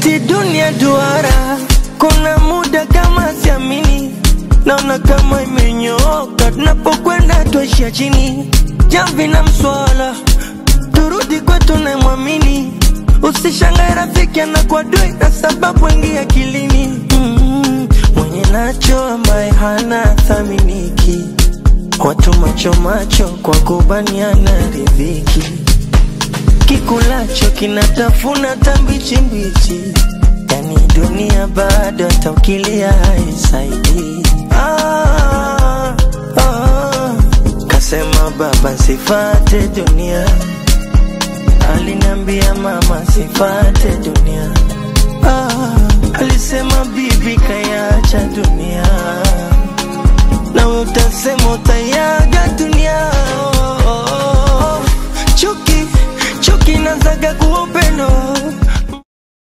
Eti dunia duara, kuna muda kama siamini, naona kama imenyooka, tunapokwenda tuishia chini. Jamvi na mswala, turudi kwetu na muamini. Usishangae rafiki anakuwa dui na sababu wengi akilini. Mwenye nacho ambaye hana thaminiki, watu macho macho kwa kubaniana riziki. Kikulacho kinatafuna tambichi mbichi, yani dunia bado taukilia haisaidi. Kasema baba sifate dunia, alinambia mama sifate dunia. Alisema bibi kayacha dunia, na utasema utayaga dunia.